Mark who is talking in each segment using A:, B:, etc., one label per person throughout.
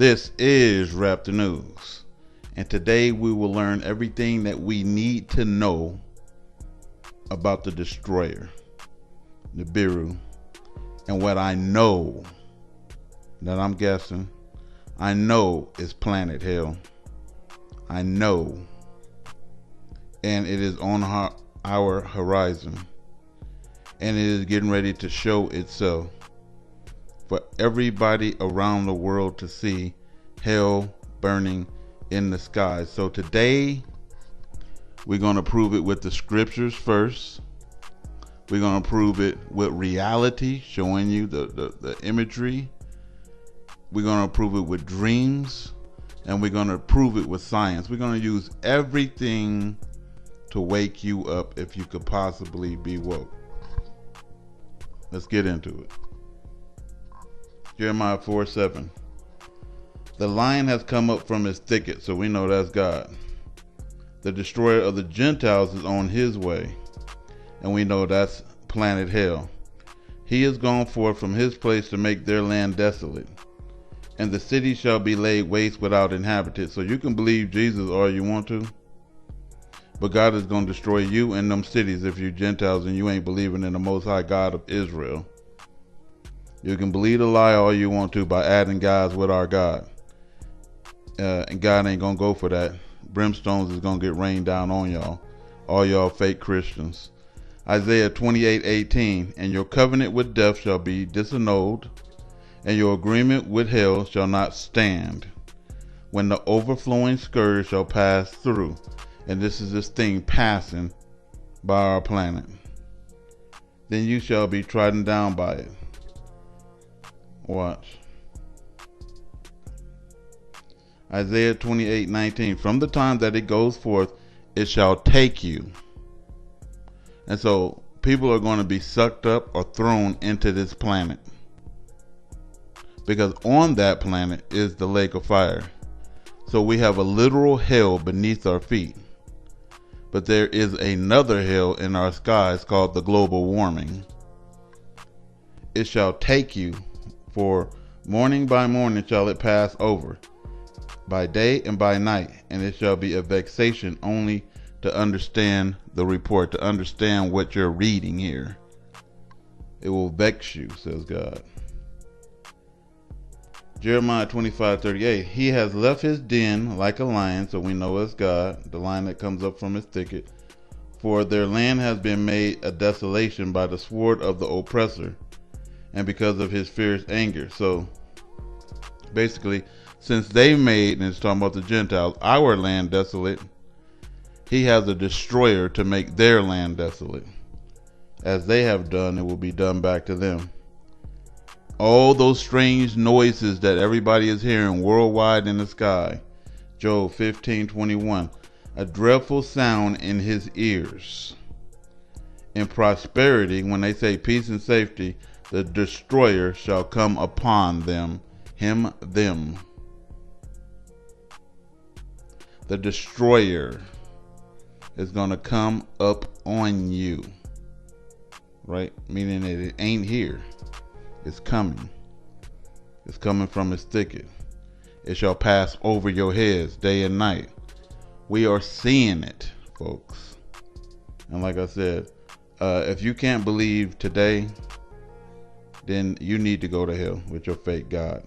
A: This is RAPTHENEWS, and today we will learn everything that we need to know about the destroyer, Nibiru, and what I know, that I'm guessing, I know is planet hell. I know, and it is on our horizon, and it is getting ready to show itself for everybody around the world to see hell burning in the sky. So today we're going to prove it with the scriptures first. We're going to prove it with reality, showing you the imagery. We're going to prove it with dreams, and we're going to prove it with science. We're going to use everything to wake you up if you could possibly be woke. Let's get into it. Jeremiah 4:7. The lion has come up from his thicket, so we know that's God. The destroyer of the Gentiles is on his way, and we know that's planet hell. He is gone forth from his place to make their land desolate, and the city shall be laid waste without inhabitants. So you can believe Jesus all you want to, but God is going to destroy you and them cities if you Gentiles and you ain't believing in the Most High God of Israel. You can believe the lie all you want to by adding gods with our God. And God ain't going to go for that. Brimstones is going to get rained down on y'all. All y'all fake Christians. Isaiah 28:18. And your covenant with death shall be disannulled, and your agreement with hell shall not stand, when the overflowing scourge shall pass through. And this is this thing passing by our planet. Then you shall be trodden down by it. Watch. Isaiah 28:19. From the time that it goes forth, it shall take you. And so people are going to be sucked up or thrown into this planet, because on that planet is the lake of fire. So we have a literal hell beneath our feet, but there is another hell in our skies called the global warming. It shall take you, for morning by morning shall it pass over, by day and by night, and it shall be a vexation only to understand the report, to understand what you're reading here. It will vex you, says God. Jeremiah 25:38. He has left his den like a lion, so we know it's God, the lion that comes up from his thicket. For their land has been made a desolation by the sword of the oppressor, and because of his fierce anger. So basically, since they made, and it's talking about the Gentiles, our land desolate, he has a destroyer to make their land desolate. As they have done, it will be done back to them. All those strange noises that everybody is hearing worldwide in the sky. Job 15:21. A dreadful sound in his ears. In prosperity, when they say peace and safety, the destroyer shall come upon them. Them. The destroyer is going to come up on you. Right? Meaning that it ain't here. It's coming. It's coming from his thicket. It shall pass over your heads day and night. We are seeing it, folks. And like I said, if you can't believe today, then you need to go to hell with your fake God.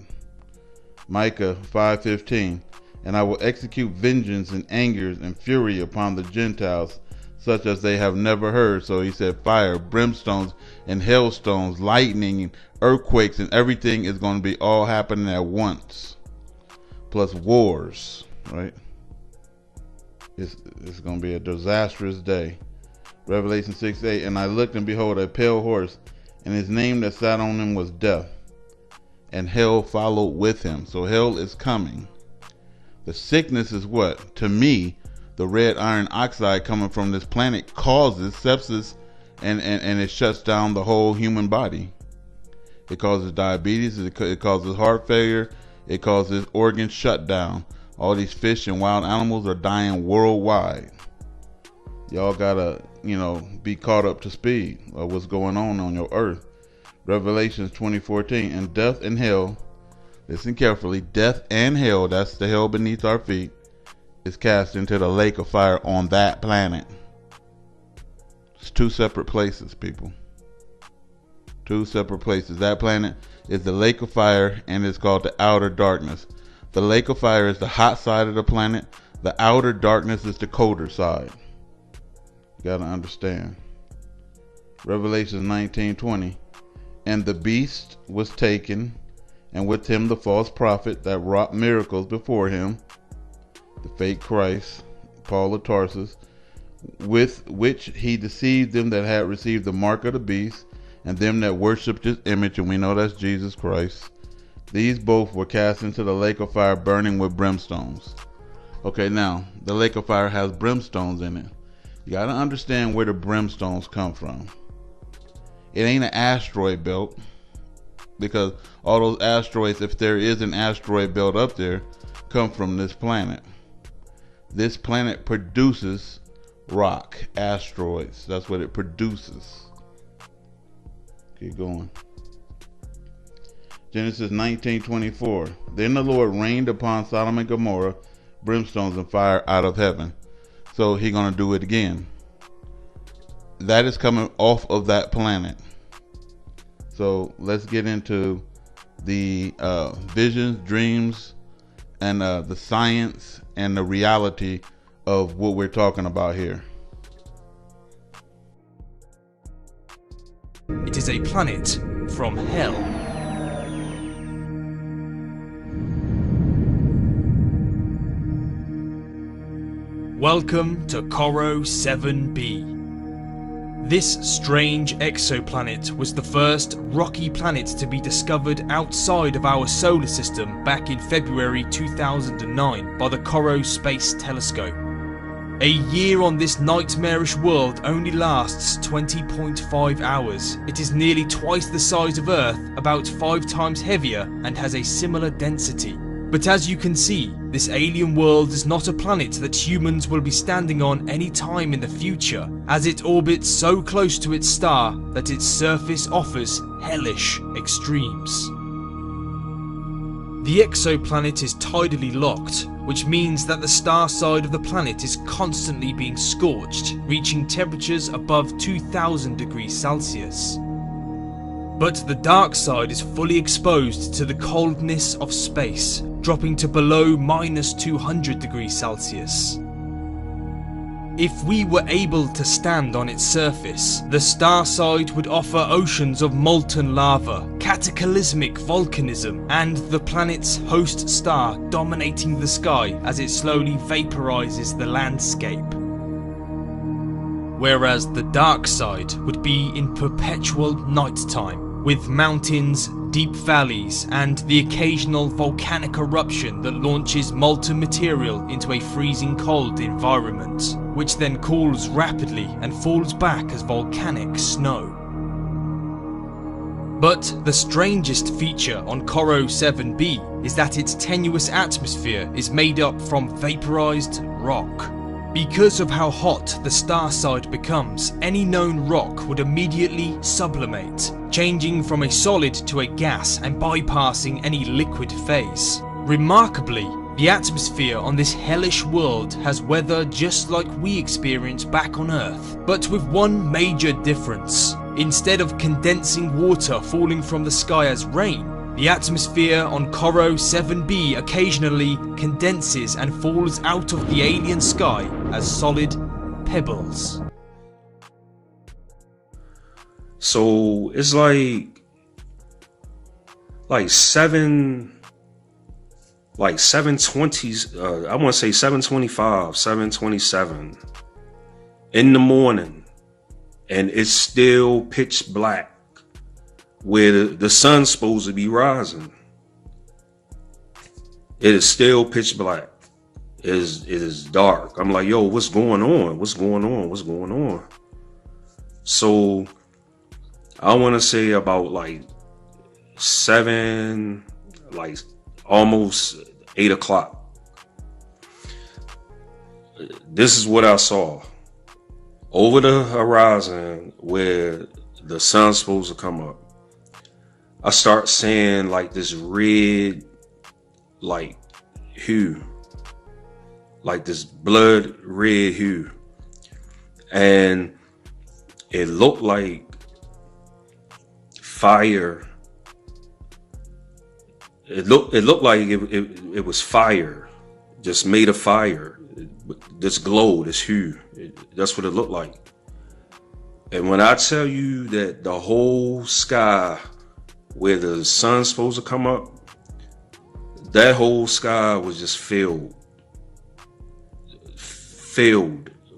A: Micah 5:15. And I will execute vengeance and anger and fury upon the Gentiles, such as they have never heard. So he said fire, brimstones, and hailstones, lightning, and earthquakes, and everything is going to be all happening at once. Plus wars, right? It's going to be a disastrous day. Revelation 6:8. And I looked, and behold, a pale horse, and his name that sat on him was Death, and hell followed with him. So hell is coming. The sickness is what? To me, the red iron oxide coming from this planet causes sepsis, and it shuts down the whole human body. It causes diabetes, it causes heart failure, it causes organ shutdown. All these fish and wild animals are dying worldwide. Y'all gotta, be caught up to speed of what's going on your earth. Revelations 20:14. And death and hell listen carefully, death and hell, that's the hell beneath our feet, is cast into the lake of fire on that planet. It's two separate places, people. Two separate places. That planet is the lake of fire, and it's called the outer darkness. The lake of fire is the hot side of the planet. The outer darkness is the colder side. You gotta understand. Revelation 19:20. And the beast was taken, and with him the false prophet that wrought miracles before him, the fake Christ, Paul of Tarsus, with which he deceived them that had received the mark of the beast, and them that worshipped his image, and we know that's Jesus Christ. These both were cast into the lake of fire burning with brimstones. Okay, now, the lake of fire has brimstones in it. You gotta understand where the brimstones come from. It ain't an asteroid belt, because all those asteroids, if there is an asteroid belt up there, come from this planet. This planet produces rock, asteroids. That's what it produces. Keep going. Genesis 19:24. Then the Lord rained upon Sodom and Gomorrah brimstones and fire out of heaven. So He's gonna do it again. That is coming off of that planet. So let's get into the visions, dreams, and the science and the reality of what we're talking about here.
B: It is a planet from hell. Welcome to Coro 7b. This strange exoplanet was the first rocky planet to be discovered outside of our solar system back in February 2009 by the Coro Space Telescope. A year on this nightmarish world only lasts 20.5 hours. It is nearly twice the size of Earth, about 5 times heavier, and has a similar density. But as you can see, this alien world is not a planet that humans will be standing on any time in the future, as it orbits so close to its star that its surface offers hellish extremes. The exoplanet is tidally locked, which means that the star side of the planet is constantly being scorched, reaching temperatures above 2000 degrees Celsius. But the dark side is fully exposed to the coldness of space, dropping to below -200 degrees Celsius. If we were able to stand on its surface, the star side would offer oceans of molten lava, cataclysmic volcanism, and the planet's host star dominating the sky as it slowly vaporizes the landscape. Whereas the dark side would be in perpetual nighttime, with mountains, deep valleys, and the occasional volcanic eruption that launches molten material into a freezing cold environment, which then cools rapidly and falls back as volcanic snow. But the strangest feature on Coro 7b is that its tenuous atmosphere is made up from vaporized rock. Because of how hot the star side becomes, any known rock would immediately sublimate, changing from a solid to a gas and bypassing any liquid phase. Remarkably, the atmosphere on this hellish world has weather just like we experience back on Earth, but with one major difference. Instead of condensing water falling from the sky as rain, the atmosphere on Coro 7b occasionally condenses and falls out of the alien sky as solid pebbles.
C: So it's like 7:20s, I want to say 7:25, 7:27 in the morning, and it's still pitch black where the sun's supposed to be rising. It is still pitch black. It is dark. I'm like, yo, what's going on? What's going on? What's going on? So I want to say about almost 8 o'clock. This is what I saw. Over the horizon where the sun's supposed to come up, I start seeing like this red like hue, like this blood red hue, and it looked like fire. It looked like it was fire, just made of fire. This glow, this hue, that's what it looked like. And when I tell you that the whole sky where the sun's supposed to come up, that whole sky was just filled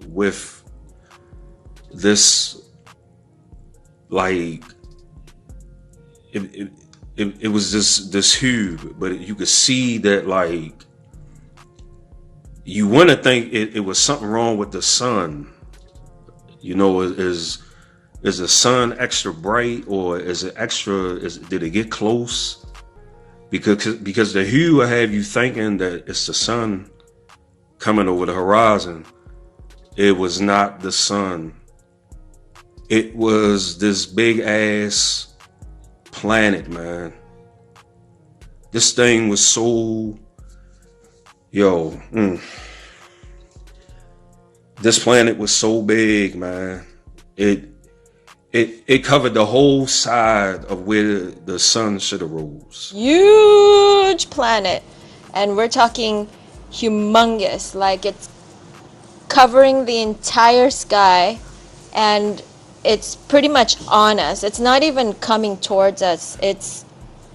C: with this, like, it was this hue, but you could see that, like, you wouldn't think it was something wrong with the sun. You know, is the sun extra bright, or is it extra? Did it get close? Because the hue will have you thinking that it's the sun coming over the horizon. It was not the sun. It was this big ass planet, man. This thing was so, this planet was so big, man. It covered the whole side of where the sun should have rose.
D: Huge planet, and we're talking humongous, like it's covering the entire sky, and it's pretty much on us. It's not even coming towards us, it's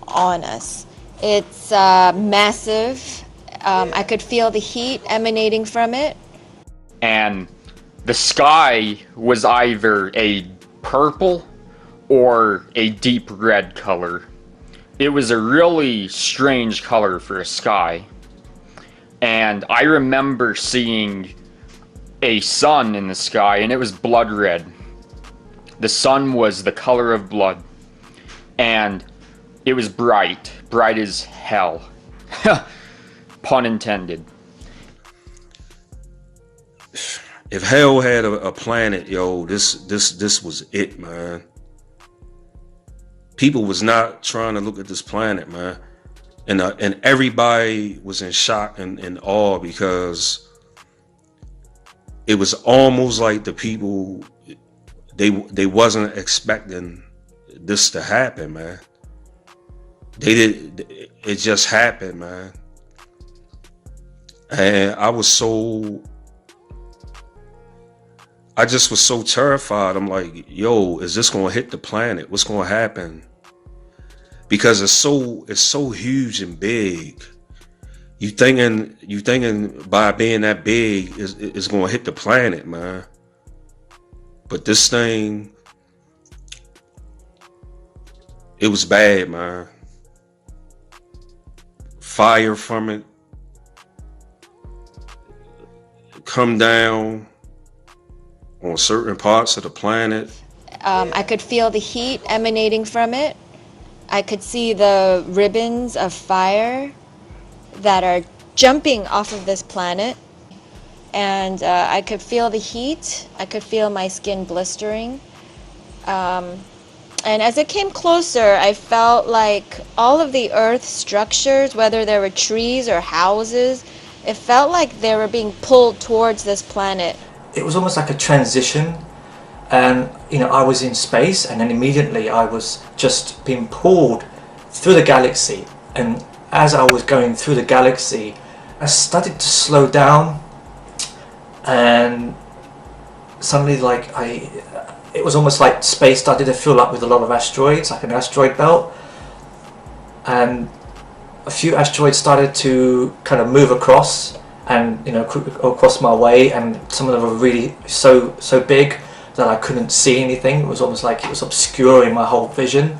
D: on us. It's massive. I could feel the heat emanating from it.
E: And the sky was either a purple or a deep red color. It was a really strange color for a sky. And I remember seeing a sun in the sky, and it was blood red. The sun was the color of blood. And it was bright as hell. Pun intended.
C: If hell had a planet, this was it, man. People was not trying to look at this planet, man, and everybody was in shock and awe, because it was almost like the people, they wasn't expecting this to happen, man. It just happened, man. And I just was so terrified. I'm like, yo, is this gonna hit the planet? What's gonna happen? Because it's so huge and big. You thinking by being that big is gonna hit the planet, man. But this thing, it was bad, man. Fire from it come down on certain parts of the planet.
D: I could feel the heat emanating from it. I could see the ribbons of fire that are jumping off of this planet. And I could feel the heat. I could feel my skin blistering. And as it came closer, I felt like all of the Earth's structures, whether there were trees or houses, it felt like they were being pulled towards this planet.
F: It was almost like a transition, and I was in space, and then immediately I was just being pulled through the galaxy. And as I was going through the galaxy, I started to slow down, and suddenly it was almost like space started to fill up with a lot of asteroids, like an asteroid belt, and a few asteroids started to kind of move across and across my way, and some of them were really so big that I couldn't see anything. It was almost like it was obscuring my whole vision.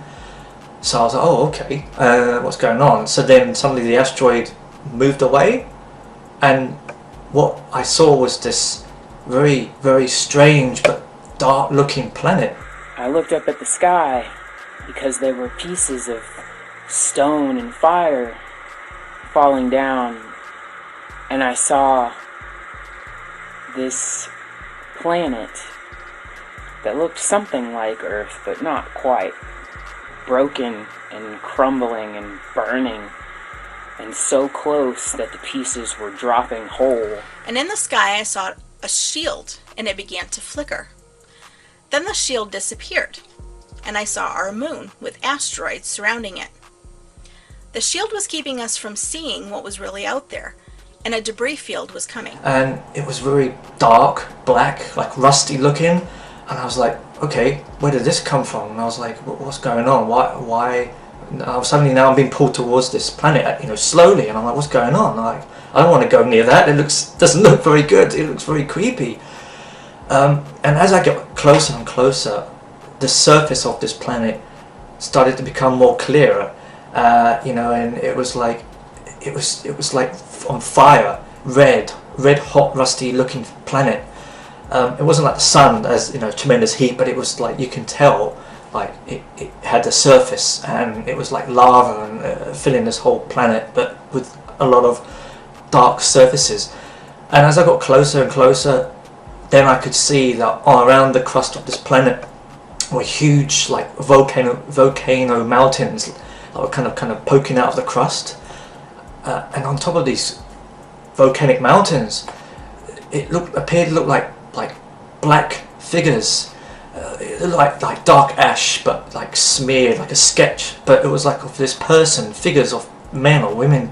F: So I was like, oh, okay, what's going on? So then suddenly the asteroid moved away, and what I saw was this very, very strange but dark looking planet.
G: I looked up at the sky because there were pieces of stone and fire falling down, and I saw this planet that looked something like Earth, but not quite, broken and crumbling and burning. and so close that the pieces were dropping whole.
H: And in the sky I saw a shield, and it began to flicker. Then the shield disappeared, and I saw our moon with asteroids surrounding it. The shield was keeping us from seeing what was really out there, and a debris field was coming.
F: And it was very dark, black, like rusty looking. And I was like, okay, where did this come from? And I was like, what's going on? Why? Suddenly now I'm being pulled towards this planet, slowly. And I'm like, what's going on? Like, I don't want to go near that. Doesn't look very good. It looks very creepy. And as I get closer and closer, the surface of this planet started to become more clearer. And it was like on fire, red hot, rusty looking planet. It wasn't like the sun as tremendous heat, but it was like you can tell like it had the surface, and it was like lava and filling this whole planet, but with a lot of dark surfaces. And as I got closer and closer, then I could see that around the crust of this planet were huge like volcano mountains that were kind of poking out of the crust. And on top of these volcanic mountains, it appeared to look like black figures. It looked like dark ash, but like smeared, like a sketch. But it was like of this person, figures of men or women,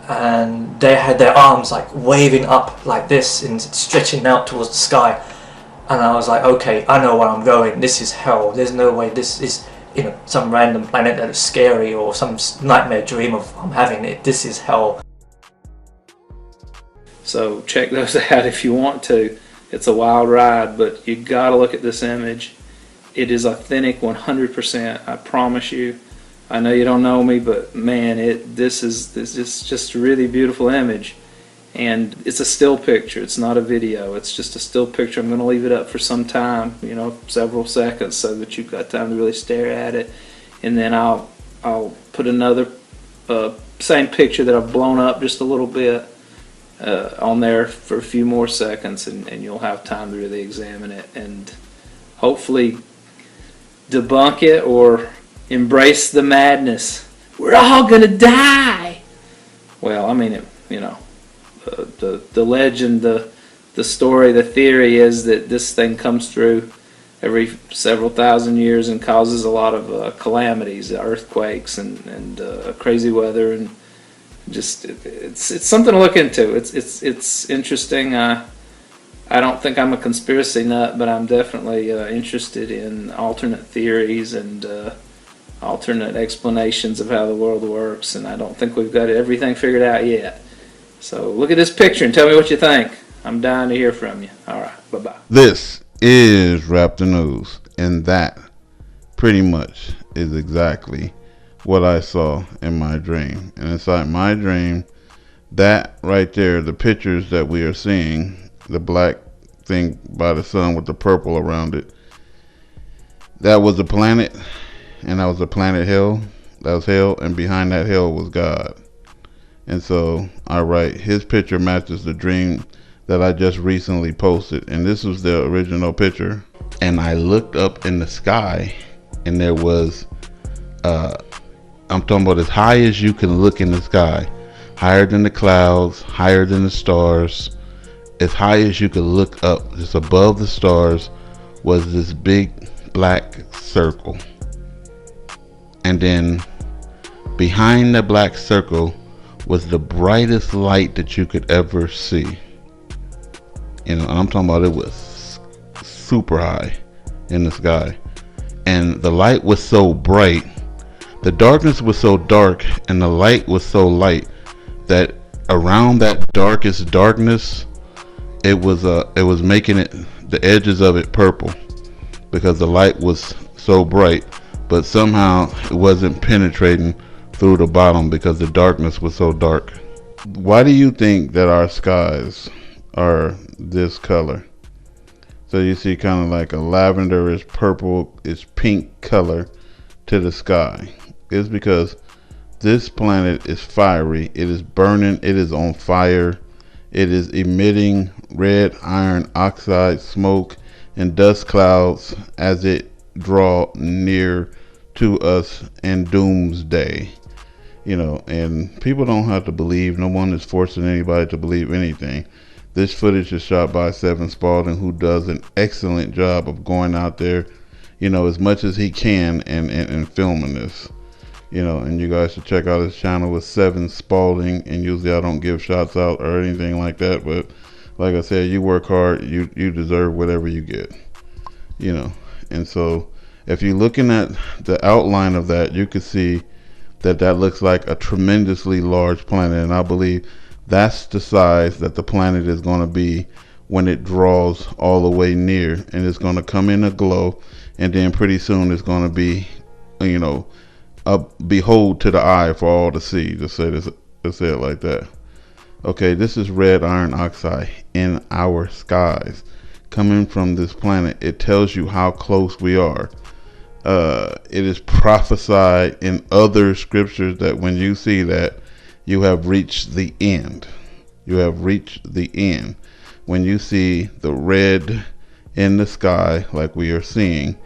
F: and they had their arms like waving up like this and stretching out towards the sky. And I was like, okay, I know where I'm going. This is hell. There's no way this is some random planet that is scary or some nightmare dream of I'm having it. This is hell.
I: So check those out if you want to. It's a wild ride, but you gotta look at this image. It is authentic 100%, I promise you. I know you don't know me, but man, this is just a really beautiful image. And it's a still picture, it's not a video, it's just a still picture. I'm gonna leave it up for some time, several seconds, so that you've got time to really stare at it. And then I'll put another same picture that I've blown up just a little bit on there for a few more seconds, and you'll have time to really examine it and hopefully debunk it or embrace the madness. We're all gonna die. Well, I mean, the legend, the story, the theory is that this thing comes through every several thousand years and causes a lot of calamities, earthquakes and crazy weather, and just it's something to look into. It's interesting. I don't think I'm a conspiracy nut, but I'm definitely interested in alternate theories and alternate explanations of how the world works, and I don't think we've got everything figured out yet. So look at this picture and tell me what you think. I'm dying to hear from you. All right, bye-bye.
A: This is RAPTHENEWS, and that pretty much is exactly what I saw in my dream. And inside my dream, that right there, the pictures that we are seeing, the black thing by the sun with the purple around it, that was a planet, and that was a planet hell. That was hell, and behind that hell was God. And so I write, his picture matches the dream that I just recently posted, and this was the original picture. And I looked up in the sky, and there was I'm talking about as high as you can look in the sky, higher than the clouds, higher than the stars, as high as you could look up, just above the stars was this big black circle. And then behind the black circle was the brightest light that you could ever see. And I'm talking about, it was super high in the sky. And the light was so bright, the darkness was so dark, and the light was so light that around that darkest darkness, it was making it, the edges of it, purple, because the light was so bright, but somehow it wasn't penetrating through the bottom because the darkness was so dark. Why do you think that our skies are this color? So you see kind of like a lavenderish, purple, is pink color to the sky. It's because this planet is fiery. It is burning. It is on fire. It is emitting red iron oxide smoke and dust clouds as it draw near to us in doomsday. And people don't have to believe. No one is forcing anybody to believe anything. This footage is shot by Seven Spalding, who does an excellent job of going out there, as much as he can and filming this. And you guys should check out his channel with Seven Spalding. And usually I don't give shots out or anything like that, but like I said, you work hard, you deserve whatever you get. And so if you're looking at the outline of that, you can see that looks like a tremendously large planet, and I believe that's the size that the planet is going to be when it draws all the way near, and it's going to come in a glow, and then pretty soon it's going to be, a behold to the eye for all to see. Just say it like that. Okay, this is red iron oxide in our skies coming from this planet. It tells you how close we are. It is prophesied in other scriptures that when you see that, you have reached the end. You have reached the end. When you see the red in the sky, like we are seeing,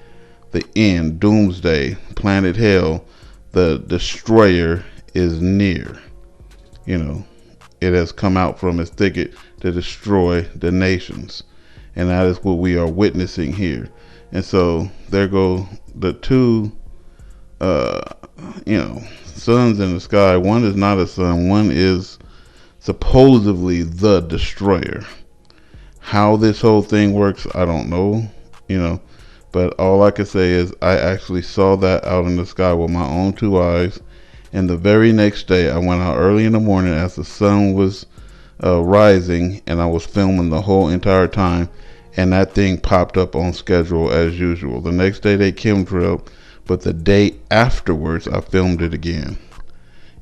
A: the end, doomsday, planet hell, the destroyer is near. It has come out from its thicket to destroy the nations. And that is what we are witnessing here. And so there go the two, suns in the sky. One is not a sun. One is supposedly the destroyer. How this whole thing works, I don't know, but all I can say is I actually saw that out in the sky with my own two eyes. And the very next day, I went out early in the morning as the sun was rising, and I was filming the whole entire time. And that thing popped up on schedule as usual. The next day they chemtrailed, but the day afterwards I filmed it again.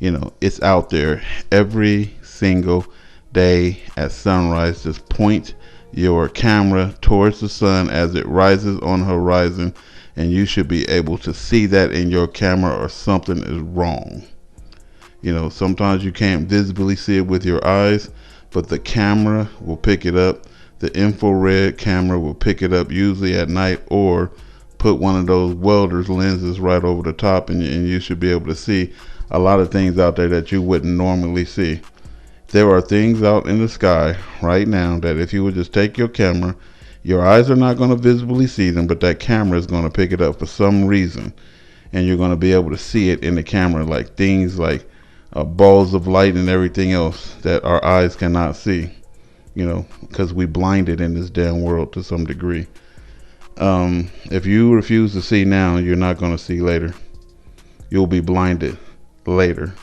A: It's out there every single day at sunrise. Just point your camera towards the sun as it rises on the horizon, and you should be able to see that in your camera, or something is wrong. Sometimes you can't visibly see it with your eyes, but the camera will pick it up. The infrared camera will pick it up, usually at night, or put one of those welder's lenses right over the top, and you should be able to see a lot of things out there that you wouldn't normally see. There are things out in the sky right now that if you would just take your camera, your eyes are not going to visibly see them, but that camera is going to pick it up for some reason, and you're going to be able to see it in the camera, like things like balls of light and everything else that our eyes cannot see. Because we blinded in this damn world to some degree. If you refuse to see now, you're not going to see later. You'll be blinded later,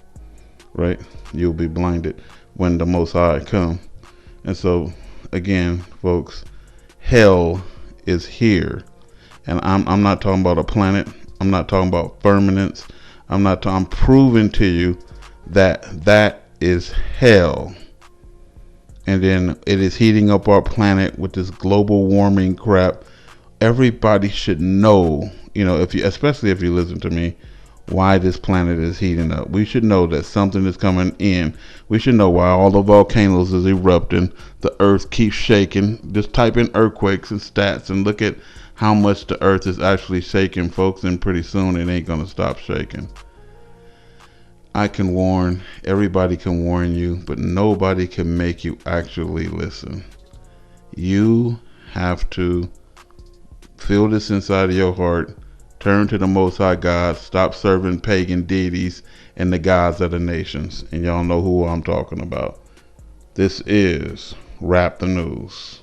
A: right? You'll be blinded when the Most High come. And so, again, folks, hell is here. And I'm not talking about a planet. I'm not talking about firmaments. I'm proving to you that is hell. And then it is heating up our planet with this global warming crap. Everybody should know, especially if you listen to me, why this planet is heating up. We should know that something is coming in. We should know why all the volcanoes is erupting. The earth keeps shaking. Just type in earthquakes and stats and look at how much the earth is actually shaking, folks. And pretty soon it ain't going to stop shaking. I can warn, everybody can warn you, but nobody can make you actually listen. You have to feel this inside of your heart, turn to the Most High God, stop serving pagan deities and the gods of the nations. And y'all know who I'm talking about. This is Rap the News.